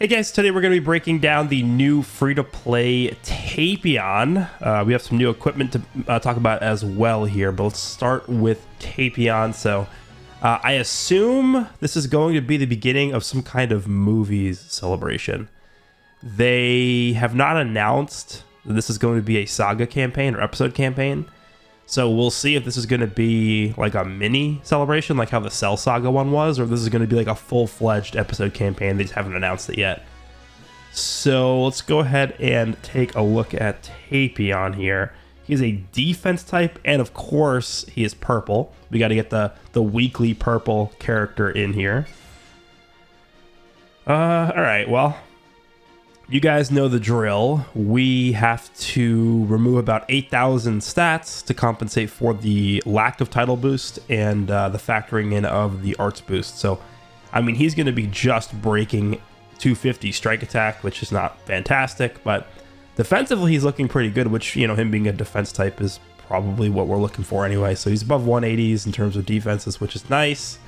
Hey guys, today we're going to be breaking down the new free-to-play TAPION. We have some new equipment to talk about as well here, but let's start with TAPION. So I assume this is going to be the beginning of some kind of movies celebration. They have not announced that this is going to be a saga campaign or episode campaign. So we'll see if this is going to be like a mini celebration, like how the Cell Saga one was, or if this is going to be like a full-fledged episode campaign. They just haven't announced it yet. So let's go ahead and take a look at TAPION here. He's a defense type, and of course, he is purple. We got to get the weekly purple character in here. All right, well, you guys know the drill. We have to remove about 8,000 stats to compensate for the lack of title boost and the factoring in of the arts boost. So, I mean, he's going to be just breaking 250 strike attack, which is not fantastic, but defensively he's looking pretty good, which, you know, him being a defense type is probably what we're looking for anyway. So he's above 180s in terms of defenses, which is nice.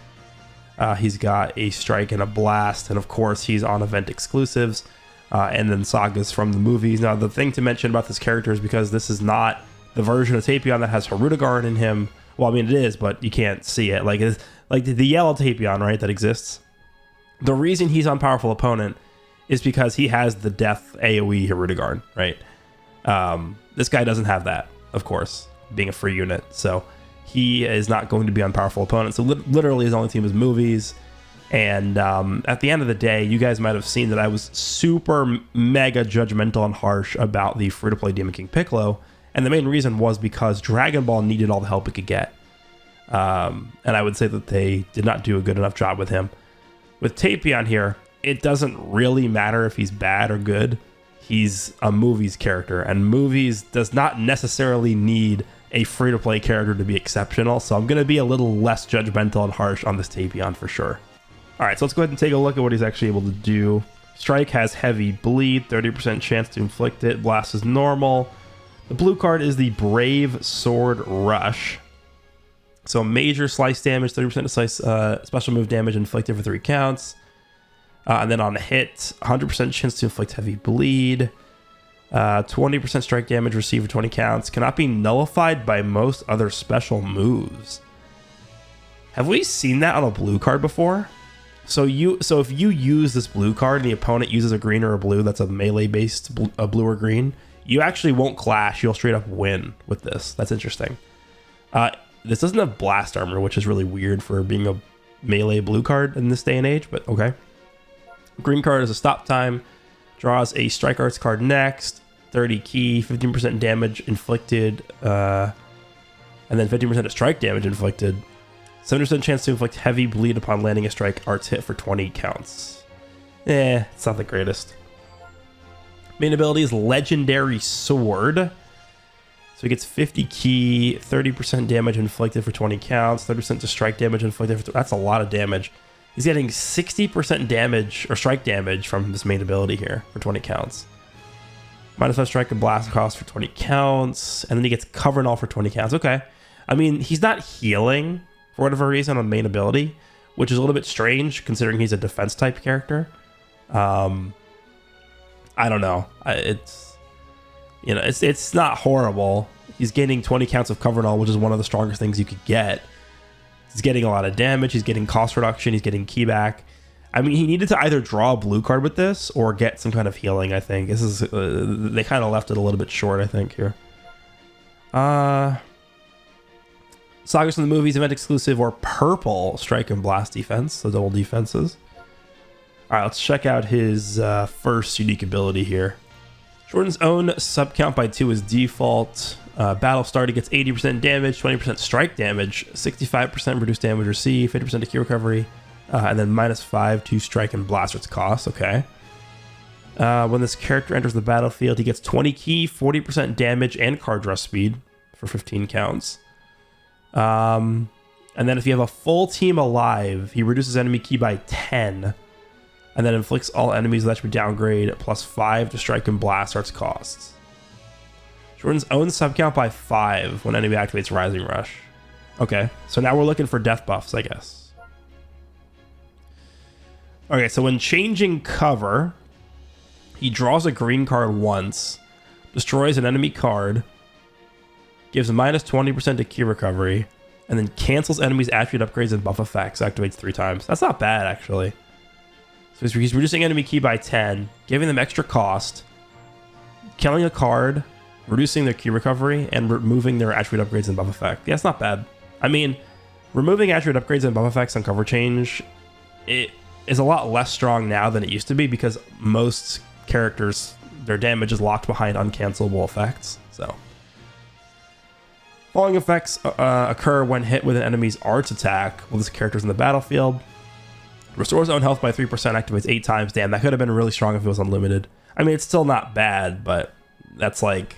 He's got a strike and a blast, and of course he's on event exclusives. And then sagas from the movies. Now, the thing to mention about this character is because this is not the version of TAPION that has Harudagard in him. Well, I mean, it is, but you can't see it. Like, it's like the yellow TAPION, right, that exists. The reason he's on Powerful Opponent is because he has the death AoE Harudagard, right? This guy doesn't have that, of course, being a free unit. So he is not going to be on Powerful Opponent. So literally his only team is movies. And at the end of the day, you guys might have seen that I was super mega judgmental and harsh about the free-to-play Demon King Piccolo. And the main reason was because Dragon Ball needed all the help it could get. And I would say that they did not do a good enough job with him. With TAPION here, it doesn't really matter if he's bad or good. He's a movies character. And movies does not necessarily need a free-to-play character to be exceptional. So I'm going to be a little less judgmental and harsh on this TAPION for sure. All right, so let's go ahead and take a look at what he's actually able to do. Strike has heavy bleed, 30% chance to inflict it. Blast is normal. The blue card is the Brave Sword Rush. So major slice damage, 30% slice special move damage inflicted for 3 counts. And then on a hit, 100% chance to inflict heavy bleed. 20% strike damage received for 20 counts. Cannot be nullified by most other special moves. Have we seen that on a blue card before? So if you use this blue card and the opponent uses a green or a blue that's a melee based blue or green, you actually won't clash. You'll straight up win with this. That's interesting. This doesn't have blast armor, which is really weird for being a melee blue card in this day and age, but okay. Green card is a stop time. Draws a strike arts card next. 30 key, 15% damage inflicted, and then 15% of strike damage inflicted. 70% chance to inflict heavy bleed upon landing a strike arts hit for 20 counts. It's not the greatest. Main ability is Legendary Sword. So he gets 50 key, 30% damage inflicted for 20 counts, 30% to strike damage inflicted for... That's a lot of damage. He's getting 60% damage, or strike damage, from this main ability here for 20 counts. -5 strike and blast cost for 20 counts, and then he gets cover and all for 20 counts. Okay. I mean, he's not healing for whatever reason on main ability, which is a little bit strange considering he's a defense type character. I don't know. It's not horrible. He's getting 20 counts of cover and all, which is one of the strongest things you could get. He's getting a lot of damage. He's getting cost reduction. He's getting key back. I mean, he needed to either draw a blue card with this or get some kind of healing, I think. This is they kind of left it a little bit short, I think, here. Sagas from the movies, event exclusive, or purple strike and blast defense, so double defenses. All right, let's check out his first unique ability here. Jordan's own sub count by 2 is default. Battle start, he gets 80% damage, 20% strike damage, 65% reduced damage received, 50% to key recovery, and then -5 to strike and blast its cost. Okay. When this character enters the battlefield, he gets 20 key, 40% damage, and card draw speed for 15 counts. And then if you have a full team alive, he reduces enemy key by 10, and then inflicts all enemies that should be downgrade +5 to strike and blast arts costs. Jordan's own sub count by 5 when enemy activates Rising Rush. Okay, so now we're looking for death buffs, I guess. Okay, so when changing cover, He draws a green card once, destroys an enemy card, gives a minus 20% to key recovery, and then cancels enemies' attribute upgrades and buff effects. Activates 3 times. That's not bad, actually. So he's reducing enemy key by 10, giving them extra cost, killing a card, reducing their key recovery, and removing their attribute upgrades and buff effect. Yeah, it's not bad. I mean, removing attribute upgrades and buff effects on cover change, it is a lot less strong now than it used to be because most characters, their damage is locked behind uncancelable effects. So, following effects occur when hit with an enemy's arts attack while this character's in the battlefield. Restores own health by 3%, activates 8 times. Damn, that could have been really strong if it was unlimited. I mean, it's still not bad, but that's like,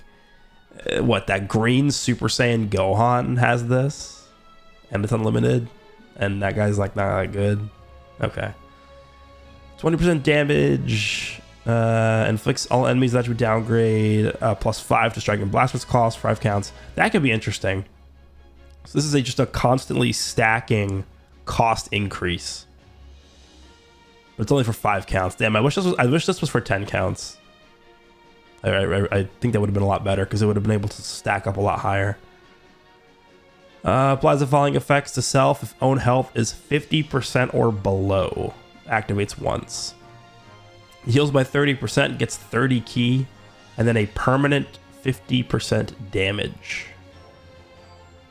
what, that green Super Saiyan Gohan has this, and it's unlimited, and that guy's like not that good. Okay. 20% damage, inflicts all enemies that would downgrade, plus 5 to strike and blasters cost, 5 counts. That could be interesting. So this is just a constantly stacking cost increase. But it's only for 5 counts. Damn, I wish this was for 10 counts. I think that would have been a lot better because it would have been able to stack up a lot higher. Applies the following effects to self if own health is 50% or below. Activates once. Heals by 30%, gets 30 key, and then a permanent 50% damage.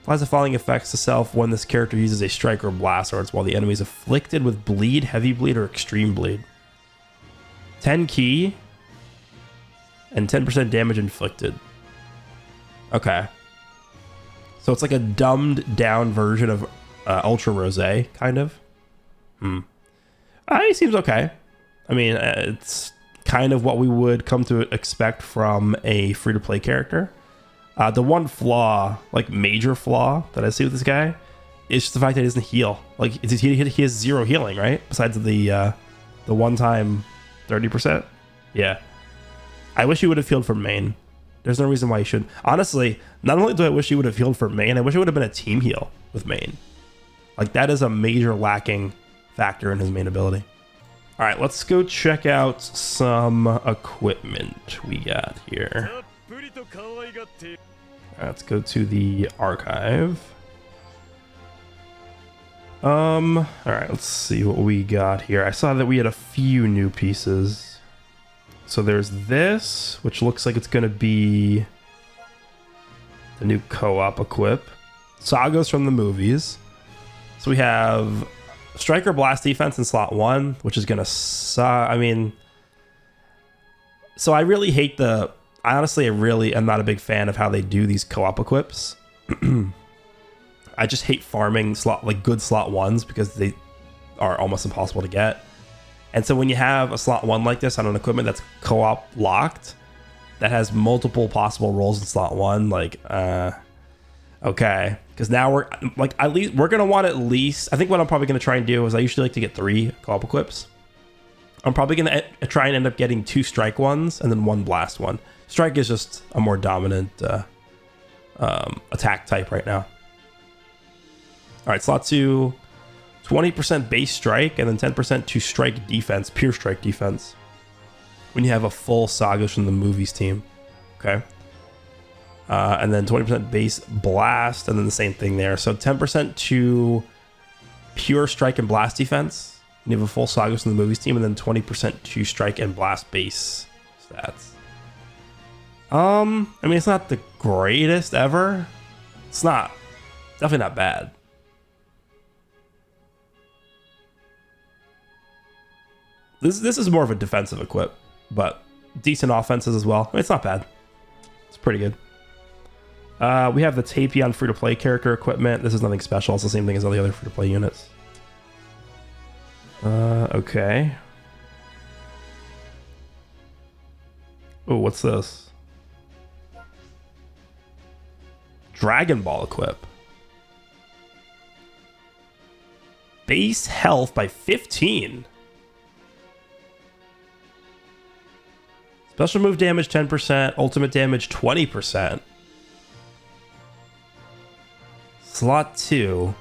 Applies the following effects to self when this character uses a strike or blast swords while the enemy is afflicted with bleed, heavy bleed, or extreme bleed. 10 key and 10% damage inflicted. Okay. So it's like a dumbed down version of Ultra Rose, kind of. It seems okay. I mean, it's kind of what we would come to expect from a free-to-play character. The one flaw, like major flaw that I see with this guy is just the fact that he doesn't heal. Like he has 0 healing, right? Besides the one-time 30%. Yeah. I wish he would have healed for main. There's no reason why he should. Honestly, not only do I wish he would have healed for main, I wish it would have been a team heal with main. Like that is a major lacking factor in his main ability. All right, let's go check out some equipment we got here. Let's go to the archive. All right, let's see what we got here. I saw that we had a few new pieces. So there's this, which looks like it's going to be the new co-op equip. Sagas from the movies. So we have Striker Blast Defense in slot 1, which is going to suck. I mean, so I really hate I really am not a big fan of how they do these co-op equips. I just hate farming good slot 1s because they are almost impossible to get. And so when you have a slot 1 like this on an equipment that's co-op locked, that has multiple possible roles in slot 1, like, okay. Because now we're gonna want at least, I think what I'm probably gonna try and do is I usually like to get 3 co-op equips. I'm probably gonna try and end up getting 2 strike ones and then 1 blast one. Strike is just a more dominant attack type right now. All right, slot 2, 20% base strike and then 10% to strike defense, pure strike defense. When you have a full Sagas from the movies team, okay. And then 20% base blast, and then the same thing there. So 10% to pure strike and blast defense. You have a full Sagas from the movies team, and then 20% to strike and blast base stats. I mean, it's not the greatest ever. It's definitely not bad. This is more of a defensive equip, but decent offenses as well. I mean, it's not bad. It's pretty good. We have the Tapion free-to-play character equipment. This is nothing special. It's the same thing as all the other free-to-play units. Okay. Oh, what's this? Dragon Ball equip. Base health by 15. Special move damage 10%, ultimate damage 20%. Slot 2.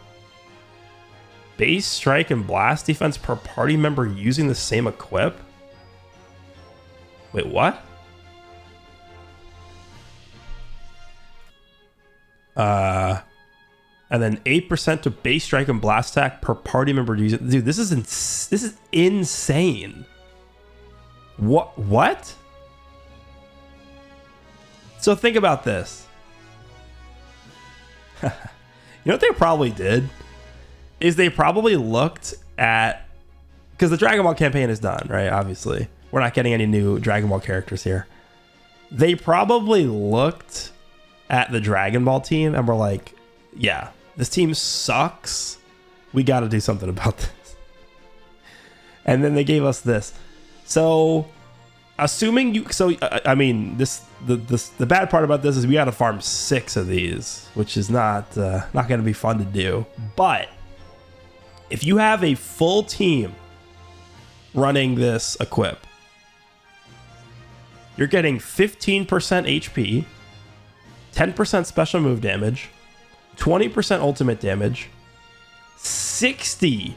Base strike and blast defense per party member using the same equip. Wait, what? And then 8% to base strike and blast attack per party member to use it. Dude, this is insane. What? So think about this. You know what they probably did? Is they probably looked at... Because the Dragon Ball campaign is done, right? Obviously. We're not getting any new Dragon Ball characters here. They probably looked at the Dragon Ball team and were like, yeah, this team sucks. We got to do something about this. And then they gave us this. So, assuming you... So, I mean, the bad part about this is we got to farm 6 of these, which is not going to be fun to do. But if you have a full team running this equip, you're getting 15% HP, 10% special move damage, 20% ultimate damage, 60%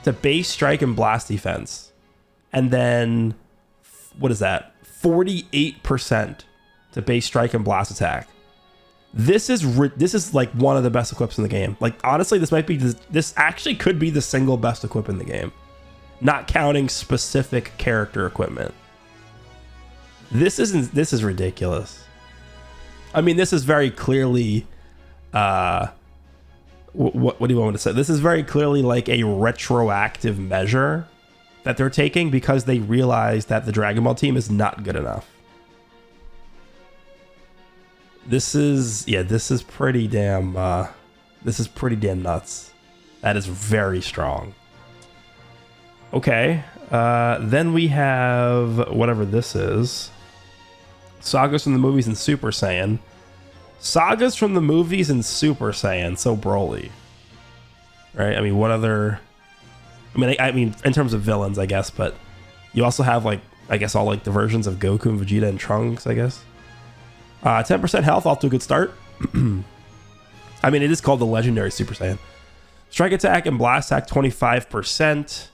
to base strike and blast defense, and then what is that? 48% to base strike and blast attack. This is like one of the best equips in the game. Like, honestly, this actually could be the single best equip in the game, not counting specific character equipment. This is ridiculous. I mean, this is very clearly, what do you want me to say? This is very clearly like a retroactive measure that they're taking because they realize that the Dragon Ball team is not good enough. This is pretty damn nuts. That is very strong. Okay, then we have whatever this is. Sagas from the movies and Super Saiyan. Sagas from the movies and Super Saiyan. So Broly. Right? I mean, what other... I mean, in terms of villains, I guess, but you also have, like, I guess all, like, the versions of Goku and Vegeta and Trunks, I guess. 10% health, off to a good start. I mean, it is called the Legendary Super Saiyan. Strike attack and blast attack, 25%.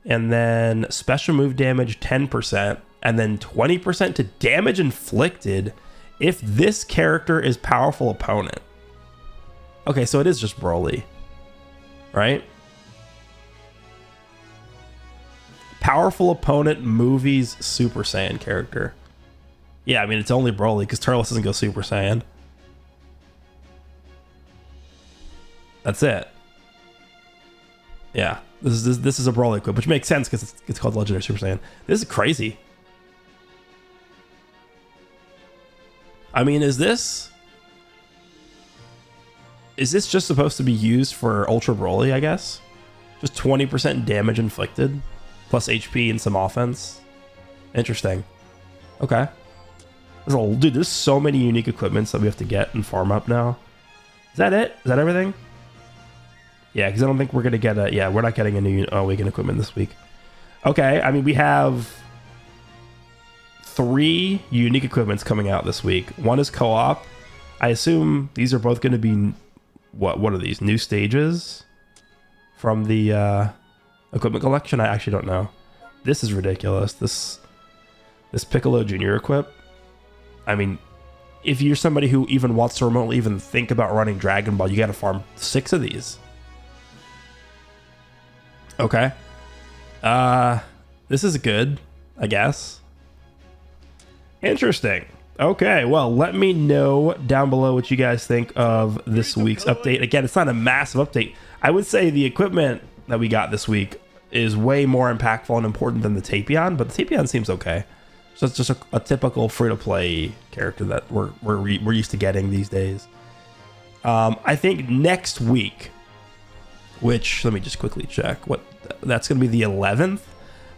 And then special move damage, 10%. And then 20% to damage inflicted if this character is powerful opponent. Okay, so it is just Broly, right? Powerful opponent movies Super Saiyan character. Yeah, I mean, it's only Broly because Turles doesn't go Super Saiyan. That's it. Yeah, this is a Broly equip, which makes sense because it's called Legendary Super Saiyan. This is crazy. I mean, is this just supposed to be used for Ultra Broly, I guess? Just 20% damage inflicted, plus HP and some offense. Interesting. Okay. Dude, there's so many unique equipments that we have to get and farm up now. Is that it? Is that everything? Yeah, because I don't think we're going to get a... Yeah, we're not getting a new Awaken equipment this week. Okay, I mean, we have 3 unique equipments coming out this week. One is co-op. I assume these are both going to be... What are these? New stages from the equipment collection? I actually don't know. This is ridiculous. This Piccolo Jr. equip. I mean, if you're somebody who even wants to remotely even think about running Dragon Ball, you got to farm 6 of these. Okay. This is good, I guess. Interesting. Okay, well, let me know down below what you guys think of this week's update. Again, it's not a massive update. I would say the equipment that we got this week is way more impactful and important than the Tapion, but the Tapion seems okay. So it's just a typical free-to-play character that we're used to getting these days. I think next week, which, let me just quickly check, that's going to be the 11th.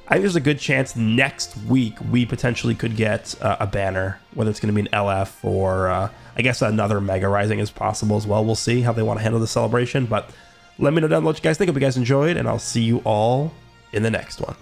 I think there's a good chance next week we potentially could get a banner, whether it's going to be an LF or I guess another Mega Rising is possible as well. We'll see how they want to handle the celebration, but let me know down below what you guys think. If you guys enjoyed, and I'll see you all in the next one.